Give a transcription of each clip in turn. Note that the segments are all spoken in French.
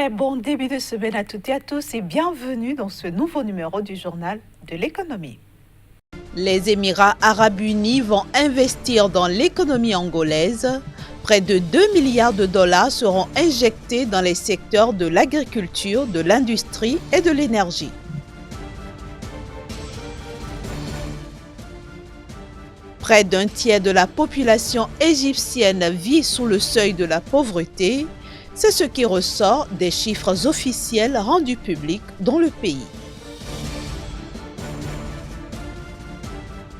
Très bon début de semaine à toutes et à tous et bienvenue dans ce nouveau numéro du journal de l'économie. Les Émirats arabes unis vont investir dans l'économie angolaise. Près de 2 milliards de dollars seront injectés dans les secteurs de l'agriculture, de l'industrie et de l'énergie. Près d'un tiers de la population égyptienne vit sous le seuil de la pauvreté. C'est ce qui ressort des chiffres officiels rendus publics dans le pays.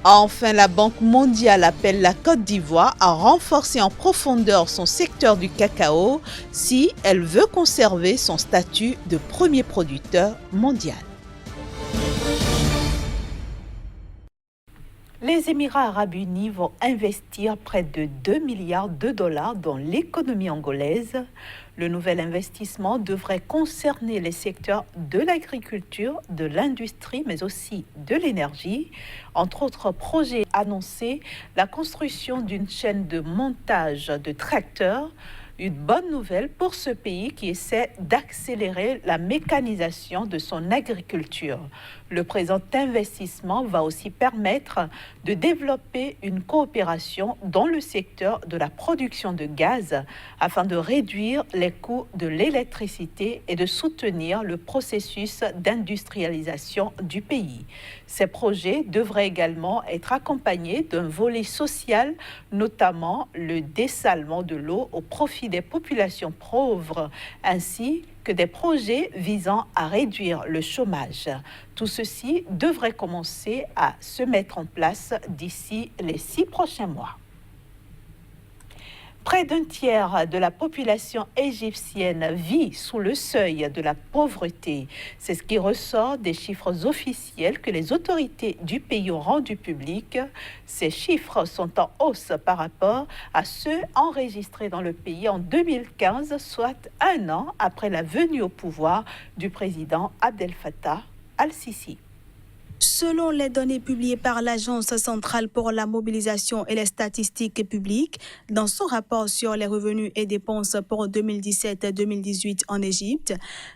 Enfin, la Banque mondiale appelle la Côte d'Ivoire à renforcer en profondeur son secteur du cacao si elle veut conserver son statut de premier producteur mondial. Les Émirats arabes unis vont investir près de 2 milliards de dollars dans l'économie angolaise. Le nouvel investissement devrait concerner les secteurs de l'agriculture, de l'industrie, mais aussi de l'énergie. Entre autres projets annoncés, la construction d'une chaîne de montage de tracteurs. Une bonne nouvelle pour ce pays qui essaie d'accélérer la mécanisation de son agriculture. Le présent investissement va aussi permettre de développer une coopération dans le secteur de la production de gaz afin de réduire les coûts de l'électricité et de soutenir le processus d'industrialisation du pays. Ces projets devraient également être accompagnés d'un volet social, notamment le dessalement de l'eau au profit des populations pauvres, ainsi que des projets visant à réduire le chômage. Tout ceci devrait commencer à se mettre en place d'ici les 6 prochains mois. Près d'un tiers de la population égyptienne vit sous le seuil de la pauvreté. C'est ce qui ressort des chiffres officiels que les autorités du pays ont rendus publics. Ces chiffres sont en hausse par rapport à ceux enregistrés dans le pays en 2015, soit un an après la venue au pouvoir du président Abdel Fattah al-Sisi. Selon les données publiées par l'Agence centrale pour la mobilisation et les statistiques publiques, dans son rapport sur les revenus et dépenses pour 2017-2018 en Égypte,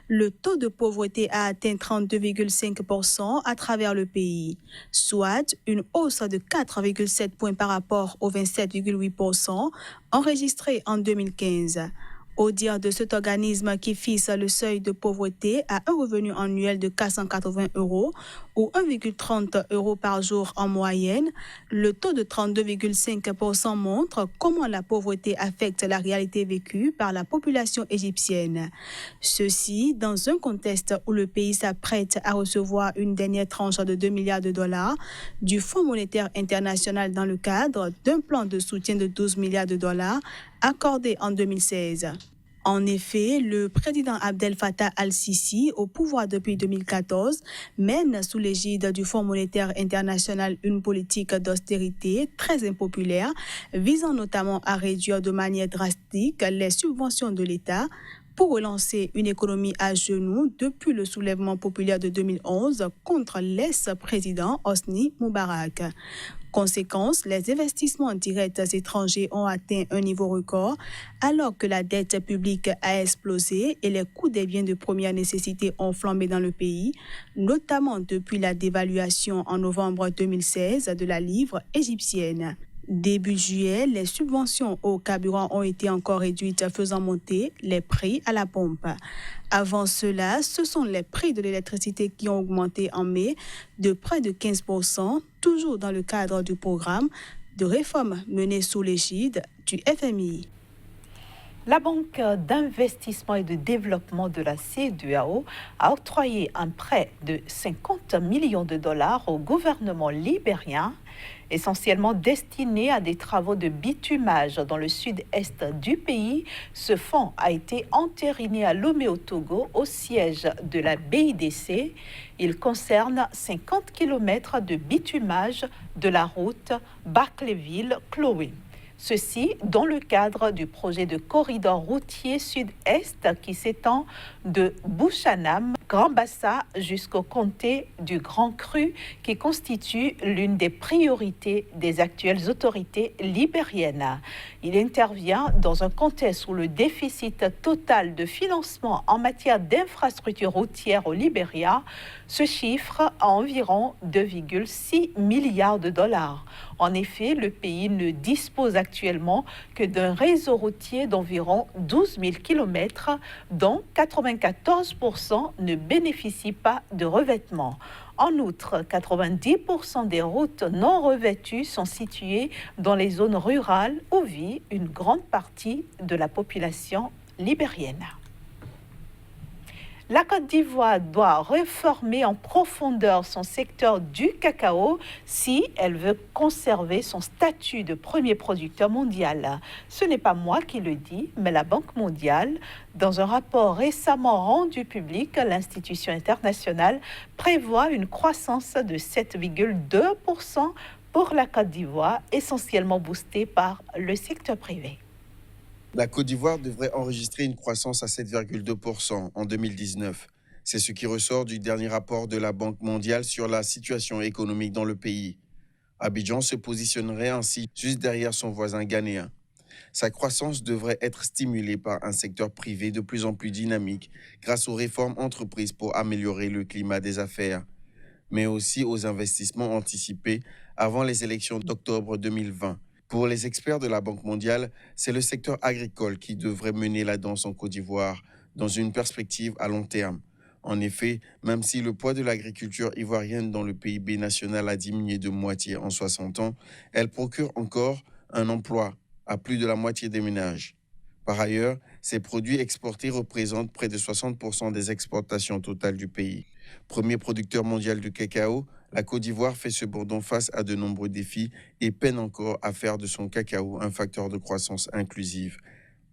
le taux de pauvreté a atteint 32,5% à travers le pays, soit une hausse de 4,7 points par rapport aux 27,8% enregistrés en 2015. Au dire de cet organisme qui fixe le seuil de pauvreté à un revenu annuel de 480 € ou 1,30 € par jour en moyenne, le taux de 32,5% montre comment la pauvreté affecte la réalité vécue par la population égyptienne. Ceci dans un contexte où le pays s'apprête à recevoir une dernière tranche de 2 milliards de dollars du Fonds monétaire international dans le cadre d'un plan de soutien de 12 milliards de dollars accordé en 2016. En effet, le président Abdel Fattah al-Sisi, au pouvoir depuis 2014, mène sous l'égide du Fonds monétaire international une politique d'austérité très impopulaire, visant notamment à réduire de manière drastique les subventions de l'État pour relancer une économie à genoux depuis le soulèvement populaire de 2011 contre l'ex-président Hosni Moubarak. Conséquence, les investissements directs étrangers ont atteint un niveau record alors que la dette publique a explosé et les coûts des biens de première nécessité ont flambé dans le pays, notamment depuis la dévaluation en novembre 2016 de la livre égyptienne. Début juillet, les subventions au carburant ont été encore réduites, faisant monter les prix à la pompe. Avant cela, ce sont les prix de l'électricité qui ont augmenté en mai de près de 15%, toujours dans le cadre du programme de réforme mené sous l'égide du FMI. La Banque d'investissement et de développement de la CEDEAO a octroyé un prêt de 50 millions de dollars au gouvernement libérien, essentiellement destiné à des travaux de bitumage dans le sud-est du pays. Ce fonds a été entériné à Lomé au Togo, au siège de la BIDC. Il concerne 50 km de bitumage de la route Barclayville-Chloé. Ceci dans le cadre du projet de corridor routier sud-est qui s'étend de Bouchanam Grand Bassa jusqu'au comté du Grand Cru, qui constitue l'une des priorités des actuelles autorités libériennes. Il intervient dans un contexte où le déficit total de financement en matière d'infrastructures routières au Libéria se chiffre à environ 2,6 milliards de dollars. En effet, le pays ne dispose actuellement que d'un réseau routier d'environ 12 000 km, dont 94% ne bénéficient pas de revêtement. En outre, 90% des routes non revêtues sont situées dans les zones rurales où vit une grande partie de la population libérienne. La Côte d'Ivoire doit réformer en profondeur son secteur du cacao si elle veut conserver son statut de premier producteur mondial. Ce n'est pas moi qui le dis, mais la Banque mondiale. Dans un rapport récemment rendu public, l'institution internationale prévoit une croissance de 7,2% pour la Côte d'Ivoire, essentiellement boostée par le secteur privé. La Côte d'Ivoire devrait enregistrer une croissance à 7,2% en 2019. C'est ce qui ressort du dernier rapport de la Banque mondiale sur la situation économique dans le pays. Abidjan se positionnerait ainsi juste derrière son voisin ghanéen. Sa croissance devrait être stimulée par un secteur privé de plus en plus dynamique grâce aux réformes entreprises pour améliorer le climat des affaires, mais aussi aux investissements anticipés avant les élections d'octobre 2020. Pour les experts de la Banque mondiale, c'est le secteur agricole qui devrait mener la danse en Côte d'Ivoire dans une perspective à long terme. En effet, même si le poids de l'agriculture ivoirienne dans le PIB national a diminué de moitié en 60 ans, elle procure encore un emploi à plus de la moitié des ménages. Par ailleurs, ces produits exportés représentent près de 60% des exportations totales du pays. Premier producteur mondial de cacao, la Côte d'Ivoire fait cependant face à de nombreux défis et peine encore à faire de son cacao un facteur de croissance inclusive.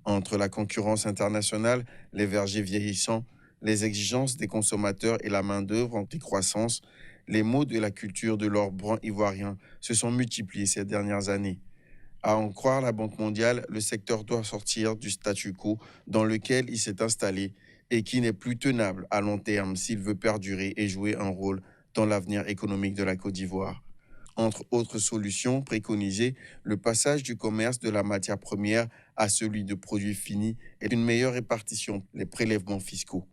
Entre la concurrence internationale, les vergers vieillissants, les exigences des consommateurs et la main-d'œuvre en décroissance, les maux de la culture de l'or brun ivoirien se sont multipliés ces dernières années. À en croire la Banque mondiale, le secteur doit sortir du statu quo dans lequel il s'est installé et qui n'est plus tenable à long terme s'il veut perdurer et jouer un rôle dans l'avenir économique de la Côte d'Ivoire. Entre autres solutions préconisées, le passage du commerce de la matière première à celui de produits finis et une meilleure répartition des prélèvements fiscaux.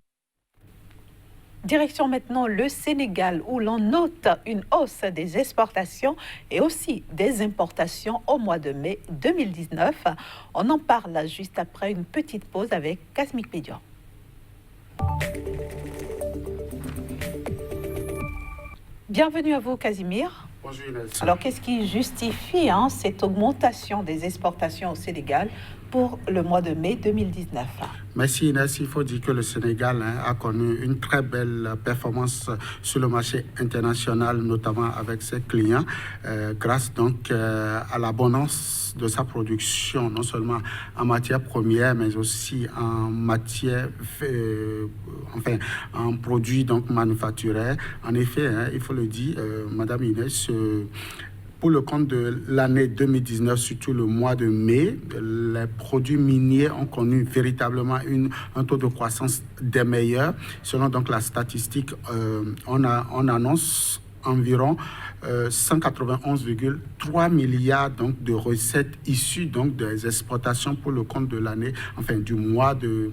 Direction maintenant le Sénégal où l'on note une hausse des exportations et aussi des importations au mois de mai 2019. On en parle juste après une petite pause avec Casmic Média. Bienvenue à vous, Casimir. Bonjour Inès. Alors, qu'est-ce qui justifie cette augmentation des exportations au Sénégal pour le mois de mai 2019? Merci Inès. Il faut dire que le Sénégal a connu une très belle performance sur le marché international, notamment avec ses clients, grâce donc à l'abondance de sa production, non seulement en matière première, mais aussi en matière, en produits donc manufacturés. En effet, il faut le dire, Madame Inès, pour le compte de l'année 2019, surtout le mois de mai, les produits miniers ont connu véritablement un taux de croissance des meilleurs. Selon donc la statistique, on annonce environ 191,3 milliards donc, de recettes issues donc, des exportations pour le compte de l'année, du mois de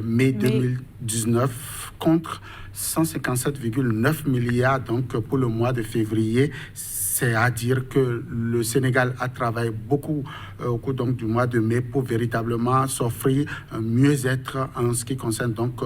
mai 2019 contre 157,9 milliards donc, pour le mois de février. C'est à dire que le Sénégal a travaillé beaucoup au cours donc, du mois de mai pour véritablement s'offrir un mieux-être en ce qui concerne donc,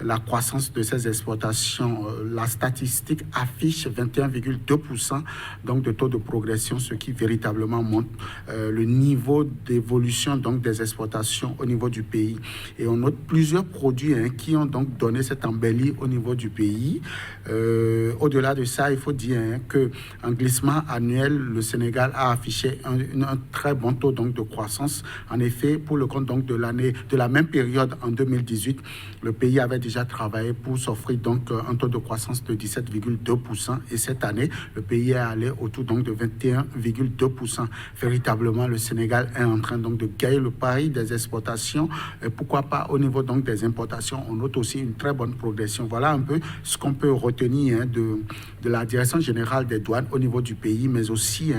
la croissance de ses exportations. La statistique affiche 21,2% donc, de taux de progression, ce qui véritablement montre le niveau d'évolution donc, des exportations au niveau du pays. Et on note plusieurs produits qui ont donc donné cette embellie au niveau du pays. Au-delà de ça, il faut dire qu'un glissement paiement annuel, le Sénégal a affiché un très bon taux donc, de croissance. En effet, pour le compte donc, de la même période en 2018, le pays avait déjà travaillé pour s'offrir donc, un taux de croissance de 17,2%. Et cette année, le pays est allé autour donc, de 21,2%. Véritablement, le Sénégal est en train donc, de gagner le pari des exportations. Et pourquoi pas au niveau donc, des importations, on note aussi une très bonne progression. Voilà un peu ce qu'on peut retenir de la Direction générale des douanes au niveau du pays, mais aussi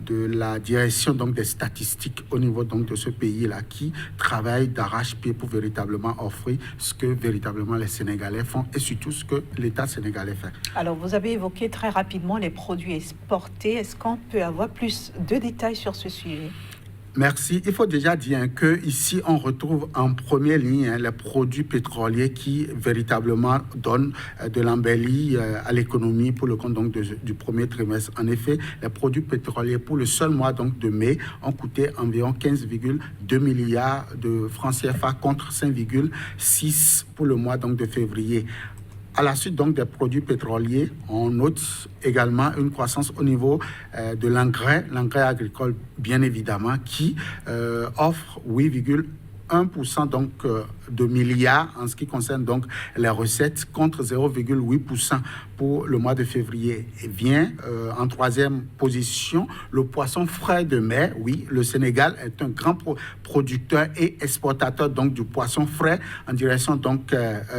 de la direction donc, des statistiques au niveau donc, de ce pays-là qui travaille d'arrache-pied pour véritablement offrir ce que véritablement les Sénégalais font et surtout ce que l'État sénégalais fait. Alors, vous avez évoqué très rapidement les produits exportés. Est-ce qu'on peut avoir plus de détails sur ce sujet ? Merci. Il faut déjà dire qu'ici, on retrouve en première ligne les produits pétroliers qui véritablement donnent de l'embellie à l'économie pour le compte donc, du premier trimestre. En effet, les produits pétroliers pour le seul mois donc, de mai ont coûté environ 15,2 milliards de francs CFA contre 5,6 pour le mois donc, de février. À la suite donc des produits pétroliers, on note également une croissance au niveau de l'engrais agricole bien évidemment, qui offre 8,1% donc de milliards en ce qui concerne donc les recettes contre 0,8% pour le mois de février. Et vient en troisième position le poisson frais de mer. Oui, le Sénégal est un grand producteur et exportateur donc du poisson frais en direction donc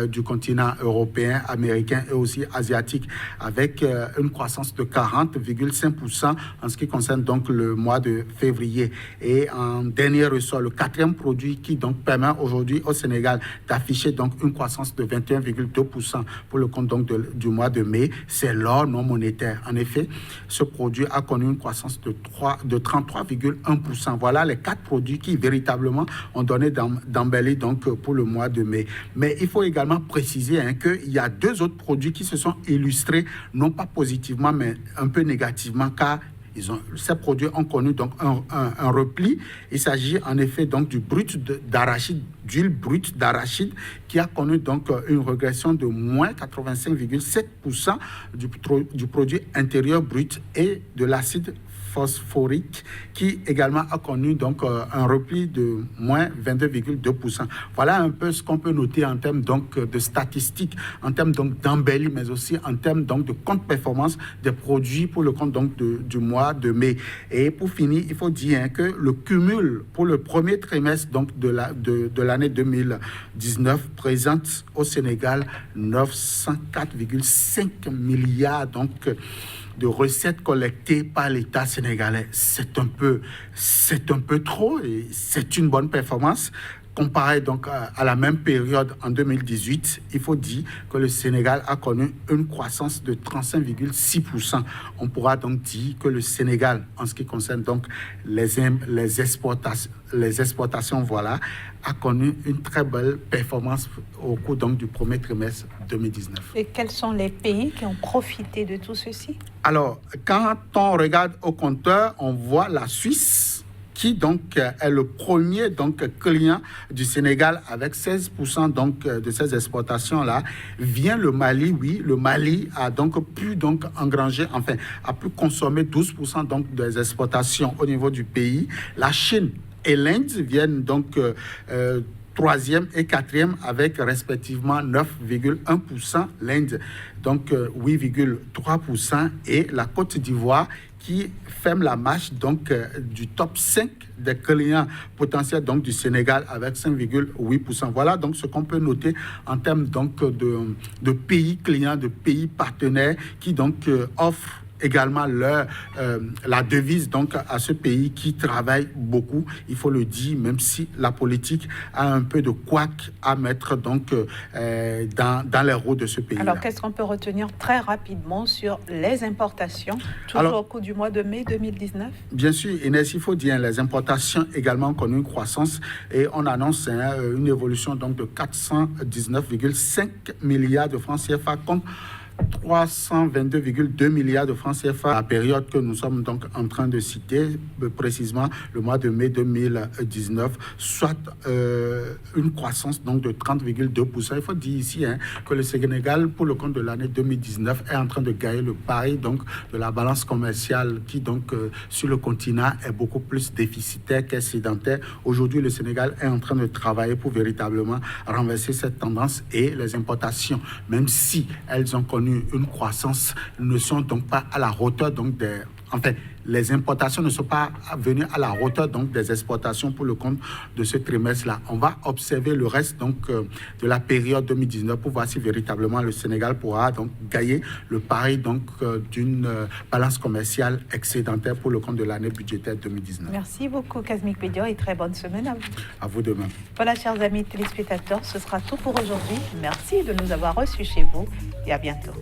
du continent européen, américain et aussi asiatique, avec une croissance de 40,5% en ce qui concerne donc le mois de février. Et en dernier ressort, le quatrième produit qui donc permet aujourd'hui au Sénégal d'afficher donc une croissance de 21,2% pour le compte donc du mois de mai, c'est l'or non monétaire. En effet, ce produit a connu une croissance de 33,1%. Voilà les 4 produits qui véritablement ont donné d'embellie donc pour le mois de mai. Mais il faut également préciser qu'il y a 2 autres produits qui se sont illustrés, non pas positivement, mais un peu négativement, car ces produits ont connu donc un repli. Il s'agit en effet donc du brut d'arachide, d'huile brute d'arachide, qui a connu donc une régression de moins 85,7% du produit intérieur brut, et de l'acide phosphorique qui également a connu donc un repli de moins 22,2%. Voilà un peu ce qu'on peut noter en termes donc de statistiques, en termes donc d'embellie, mais aussi en termes donc de compte performance des produits pour le compte donc du mois de mai. Et pour finir, il faut dire que le cumul pour le premier trimestre donc de l'année 2019 présente au Sénégal 904,5 milliards donc de recettes collectées par l'État sénégalais. C'est un peu trop, et c'est une bonne performance. Comparé donc à la même période en 2018, il faut dire que le Sénégal a connu une croissance de 35,6%. On pourra donc dire que le Sénégal, en ce qui concerne donc les exportations, voilà, a connu une très belle performance au cours donc du premier trimestre 2019. Et quels sont les pays qui ont profité de tout ceci? Alors, quand on regarde au compteur, on voit la Suisse, qui donc est le premier donc client du Sénégal avec 16% donc de ces exportations-là. Vient le Mali, oui, le Mali a donc pu donc engranger, enfin a pu consommer 12% donc des exportations au niveau du pays. La Chine et l'Inde viennent donc troisième et quatrième avec respectivement 9,1%, l'Inde donc 8,3% et la Côte d'Ivoire qui ferme la marche donc du top 5 des clients potentiels donc du Sénégal avec 5,8%. Voilà donc ce qu'on peut noter en termes donc de pays clients, de pays partenaires qui donc offrent également la devise donc à ce pays qui travaille beaucoup, il faut le dire, même si la politique a un peu de couac à mettre donc dans les roues de ce pays. Alors qu'est-ce qu'on peut retenir très rapidement sur les importations, toujours au cours du mois de mai 2019? Bien sûr, Inès, il faut dire les importations également ont connu une croissance et on annonce une évolution donc de 419,5 milliards de francs CFA contre 322,2 milliards de francs CFA. La période que nous sommes donc en train de citer, précisément le mois de mai 2019, soit une croissance donc de 30,2%. Il faut dire ici que le Sénégal, pour le compte de l'année 2019, est en train de gagner le pari donc de la balance commerciale qui donc sur le continent est beaucoup plus déficitaire qu'excédentaire. Aujourd'hui, le Sénégal est en train de travailler pour véritablement renverser cette tendance, et les importations, même si elles ont connu une croissance, ne sont donc pas à la hauteur donc des... Enfin, les importations ne sont pas venues à la hauteur donc des exportations pour le compte de ce trimestre-là. On va observer le reste donc de la période 2019 pour voir si véritablement le Sénégal pourra donc gagner le pari donc d'une balance commerciale excédentaire pour le compte de l'année budgétaire 2019. Merci beaucoup Kazmik Bedian et très bonne semaine à vous. À vous demain. Voilà, chers amis téléspectateurs, ce sera tout pour aujourd'hui. Merci de nous avoir reçus chez vous et à bientôt.